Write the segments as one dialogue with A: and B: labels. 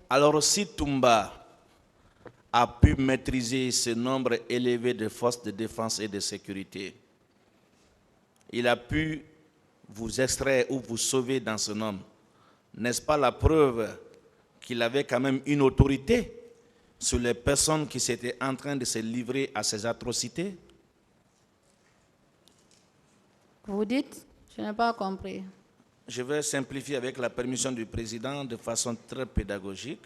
A: Alors si Toumba a pu maîtriser ce nombre élevé de forces de défense et de sécurité, il a pu vous extraire ou vous sauver dans ce nombre. N'est-ce pas la preuve qu'il avait quand même une autorité sur les personnes qui étaient en train de se livrer à ces atrocités?
B: Vous dites? Je n'ai pas compris.
A: Je vais simplifier avec la permission du président de façon très pédagogique.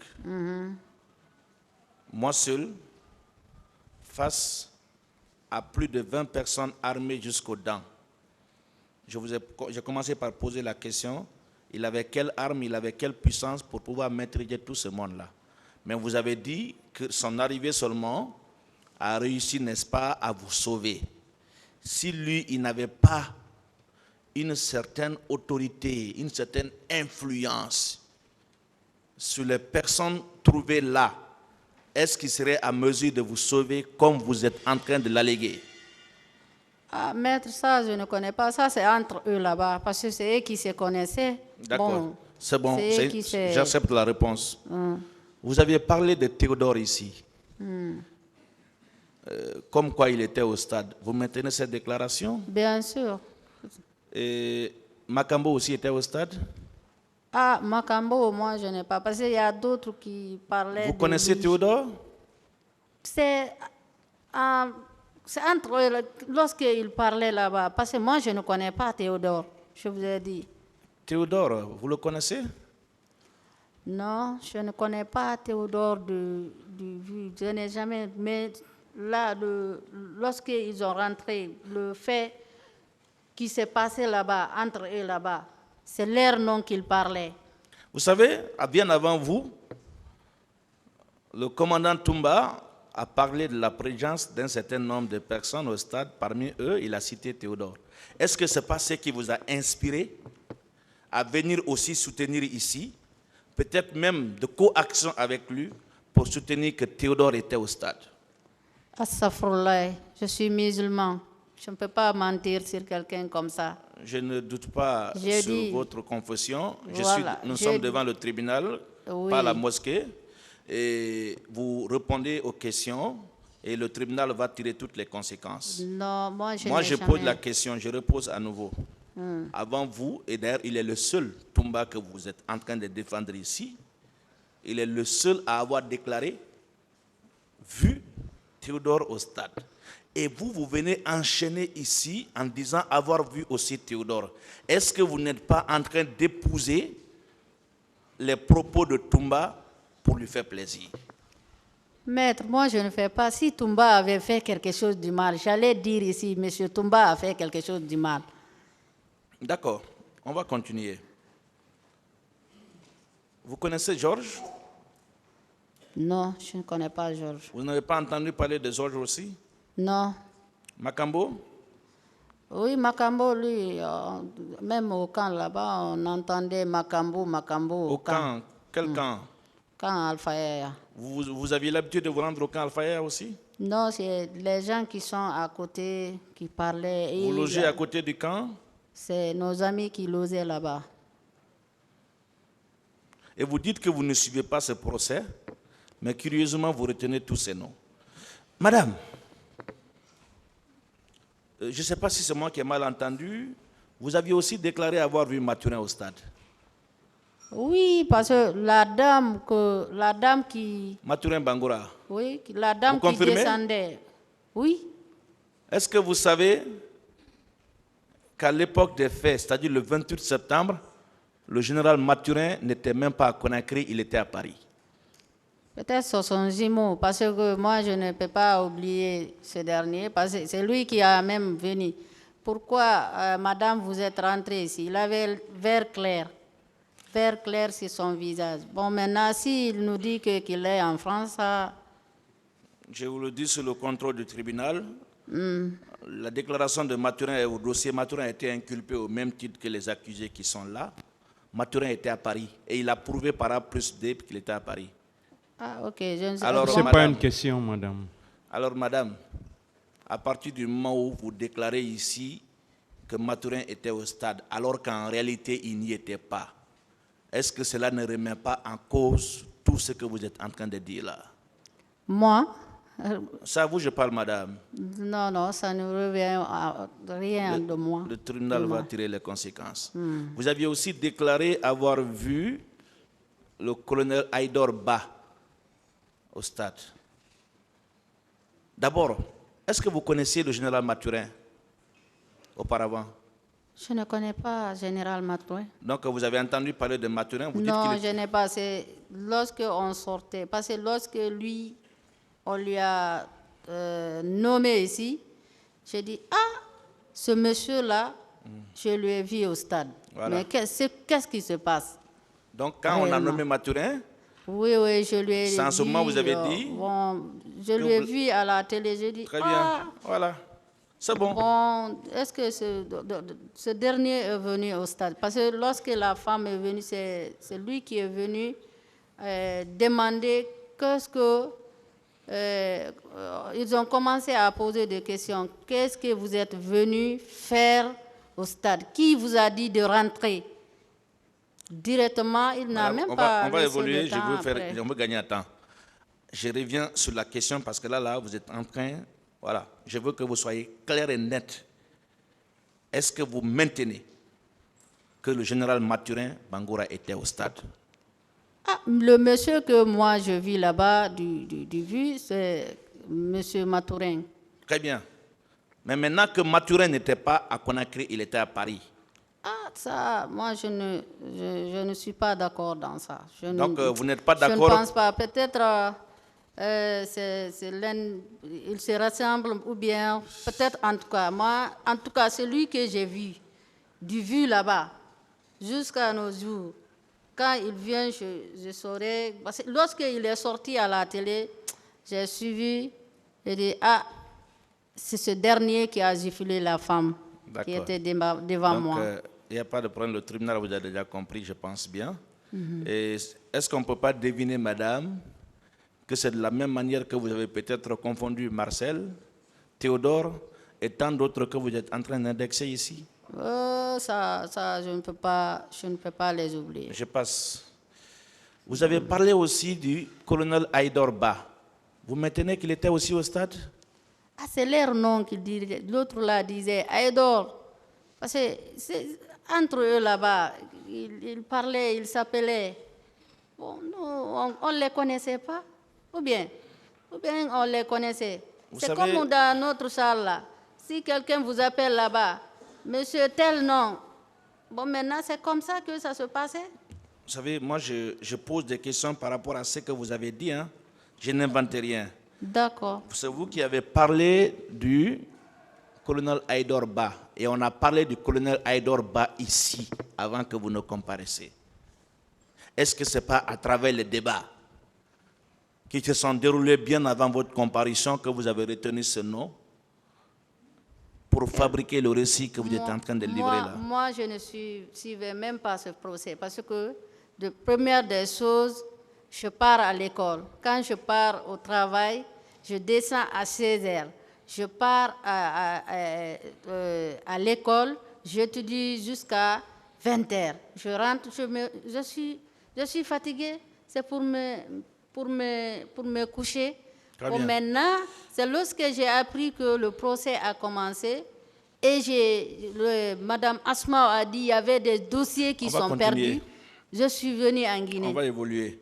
A: Moi seul, face à plus de 20 personnes armées jusqu'aux dents, j'ai commencé par poser la question, il avait quelle arme, il avait quelle puissance pour pouvoir maîtriser tout ce monde-là. Mais vous avez dit que son arrivée seulement a réussi, n'est-ce pas, à vous sauver. Si lui, il n'avait pas une certaine autorité, une certaine influence sur les personnes trouvées là, est-ce qu'il serait à mesure de vous sauver comme vous êtes en train de l'alléguer?
B: Ah, maître, ça, je ne connais pas. Ça, c'est entre eux là-bas, parce que c'est eux qui se connaissaient.
A: D'accord,
B: Bon,
A: c'est bon,
B: c'est
A: j'accepte la réponse. Vous aviez parlé de Théodore ici, comme quoi il était au stade. Vous maintenez cette déclaration?
B: Bien sûr.
A: Et Makambo aussi était au stade?
B: Ah, Makambo, moi, je n'ai pas. Parce qu'il y a d'autres qui parlaient.
A: Vous connaissez Théodore?
B: C'est entre eux, lorsqu'ils parlaient là-bas. Parce que moi, je ne connais pas Théodore, je vous ai dit.
A: Théodore, vous le connaissez?
B: Non, je ne connais pas Théodore du vue. Je n'ai jamais. Mais là, lorsqu'ils ont rentré, le fait qui s'est passé là-bas, entre eux là-bas, c'est leur nom qu'ils parlaient.
A: Vous savez, bien avant vous, le commandant Toumba a parlé de la présence d'un certain nombre de personnes au stade. Parmi eux, il a cité Théodore. Est-ce que ce n'est pas ce qui vous a inspiré à venir aussi soutenir ici, peut-être même de coaction avec lui, pour soutenir que Théodore était au stade?
B: Astaghfirullah, je suis musulman. Je ne peux pas mentir sur quelqu'un comme ça.
A: Je ne doute pas sur votre confession.
B: Voilà,
A: nous sommes devant le tribunal,
B: oui,
A: pas la mosquée. Et vous répondez aux questions et le tribunal va tirer toutes les conséquences.
B: Non, moi
A: je pose la question, je repose à nouveau. Avant vous, et d'ailleurs il est le seul Toumba que vous êtes en train de défendre ici, il est le seul à avoir déclaré, vu Théodore au stade. Et vous venez enchaîner ici en disant avoir vu aussi Théodore. Est-ce que vous n'êtes pas en train d'épouser les propos de Toumba pour lui faire plaisir?
B: Maître, moi je ne fais pas. Si Toumba avait fait quelque chose du mal, j'allais dire ici, monsieur Toumba a fait quelque chose du mal.
A: D'accord, on va continuer. Vous connaissez Georges?
B: Non, je ne connais pas Georges.
A: Vous n'avez pas entendu parler de Georges aussi?
B: Non.
A: Makambo?
B: Oui, Makambo, lui, même au camp là-bas, on entendait Makambo.
A: Au camp? Quel camp?
B: Camp Alpha.
A: Vous aviez l'habitude de vous rendre au camp Alpha aussi?
B: Non, c'est les gens qui sont à côté qui parlaient.
A: Vous logez à côté du camp?
B: C'est nos amis qui logeaient là-bas.
A: Et vous dites que vous ne suivez pas ce procès, mais curieusement, vous retenez tous ces noms. Madame, je ne sais pas si c'est moi qui ai mal entendu, vous aviez aussi déclaré avoir vu Mathurin au stade.
B: Oui, parce que la dame qui...
A: Mathurin Bangoura.
B: Oui, la dame qui descendait. Oui.
A: Est-ce que vous savez qu'à l'époque des faits, c'est-à-dire le 28 septembre, le général Mathurin n'était même pas à Conakry, il était à Paris?
B: Peut-être sur son jumeau, parce que moi je ne peux pas oublier ce dernier, parce que c'est lui qui a même venu. Pourquoi, madame, vous êtes rentrée ici? Il avait le vert clair sur son visage. Bon, maintenant, s'il nous dit qu'il est en France, ça...
A: Je vous le dis sur le contrôle du tribunal. La déclaration de Mathurin et au dossier Mathurin a été inculpé au même titre que les accusés qui sont là. Mathurin était à Paris et il a prouvé par A+D qu'il était à Paris.
B: Ah, ok, je ne sais
A: pas.
C: Ce n'est pas une question, madame.
A: Alors, madame, à partir du moment où vous déclarez ici que Mathurin était au stade, alors qu'en réalité, il n'y était pas, est-ce que cela ne remet pas en cause tout ce que vous êtes en train de dire là?
B: Moi,
A: Ça, à vous, je parle, madame.
B: non, non, ça ne revient à rien de moi.
A: Le tribunal va tirer les conséquences. Vous aviez aussi déclaré avoir vu le colonel Haïdor Ba au stade. D'abord, est-ce que vous connaissiez le général Mathurin auparavant?
B: Je ne connais pas Général Matouin.
A: Donc, vous avez entendu parler de Mathurin, vous dites
B: Non,
A: qu'il
B: je n'ai pas. C'est lorsque on sortait, parce que lorsque lui, on lui a nommé ici, j'ai dit, ah, ce monsieur-là, je lui ai vu au stade.
A: Voilà.
B: Mais qu'est-ce qui se passe?
A: Donc, quand on a
B: Réellement.
A: nommé Mathurin,
B: Oui, je lui ai
A: c'est en ce
B: dit,
A: moment vous avez dit
B: bon, je
A: que
B: lui ai
A: vous-
B: vu à la télé, j'ai dit,
A: très
B: ah,
A: bien, voilà, c'est bon.
B: bon, est-ce que ce dernier est venu au stade? Parce que lorsque la femme est venue, c'est lui qui est venu demander qu'est-ce que... ils ont commencé à poser des questions. Qu'est-ce que vous êtes venu faire au stade? Qui vous a dit de rentrer? Directement, il n'a
A: Voilà,
B: même pas
A: on va
B: laissé
A: évoluer,
B: le temps après.
A: on veut gagner un temps. Je reviens sur la question parce que là, vous êtes en train, voilà, je veux que vous soyez clair et net. Est-ce que vous maintenez que le général Mathurin Bangoura était au stade?
B: Ah, le monsieur que moi je vis là-bas, du vu, c'est monsieur Matourin.
A: Très bien. Mais maintenant que Mathurin n'était pas à Conakry, il était à Paris.
B: Ah, ça, moi je ne suis pas d'accord dans ça.
A: Donc, vous n'êtes pas
B: Je
A: d'accord?
B: ne pense pas. Peut-être ils se rassemblent ou bien, peut-être en tout cas, moi, en tout cas, celui que j'ai vu, du vu là-bas, jusqu'à nos jours, quand il vient, je saurais. Parce que lorsqu'il est sorti à la télé, j'ai suivi, j'ai dit, ah, c'est ce dernier qui a giflé la femme qui
A: D'accord.
B: était devant
A: Donc,
B: moi.
A: il n'y a pas de problème, le tribunal vous a déjà compris, je pense bien. Et est-ce qu'on ne peut pas deviner, madame, que c'est de la même manière que vous avez peut-être confondu Marcel, Théodore et tant d'autres que vous êtes en train d'indexer ici?
B: Ça, je ne peux pas les oublier.
A: Je passe. Vous avez parlé aussi du colonel Haïdor Ba. Vous maintenez qu'il était aussi au stade?
B: Ah, c'est leur nom qu'il disait. L'autre là disait Aïdor. Parce que entre eux là-bas, ils parlaient, ils s'appelaient. Bon, nous, on ne les connaissait pas. Ou bien on les connaissait.
A: Vous
B: C'est
A: savez-
B: comme dans notre salle là. Si quelqu'un vous appelle là-bas, monsieur tel nom, bon, maintenant c'est comme ça que ça se passait.
A: Vous savez, moi, je pose des questions par rapport à ce que vous avez dit. Hein. Je n'invente rien.
B: D'accord.
A: C'est vous qui avez parlé du colonel Haïdor Ba. Et on a parlé du colonel Haïdor Ba ici, avant que vous ne comparaissiez. Est-ce que ce n'est pas à travers les débats qui se sont déroulés bien avant votre comparution que vous avez retenu ce nom pour fabriquer le récit que vous êtes en train de livrer là?
B: Moi, je ne suivais même pas ce procès parce que, de première des choses, je pars à l'école. Quand je pars au travail, je descends à 16 heures. Je pars à l'école, j'étudie jusqu'à 20 heures. Je rentre, je suis fatiguée. C'est pour me coucher.
A: Très
B: Bon,
A: bien.
B: maintenant, c'est lorsque j'ai appris que le procès a commencé et Madame Asma a dit qu'il y avait des dossiers qui
A: On va
B: sont
A: continuer.
B: perdus. Je suis venue en
A: On
B: Guinée.
A: va évoluer.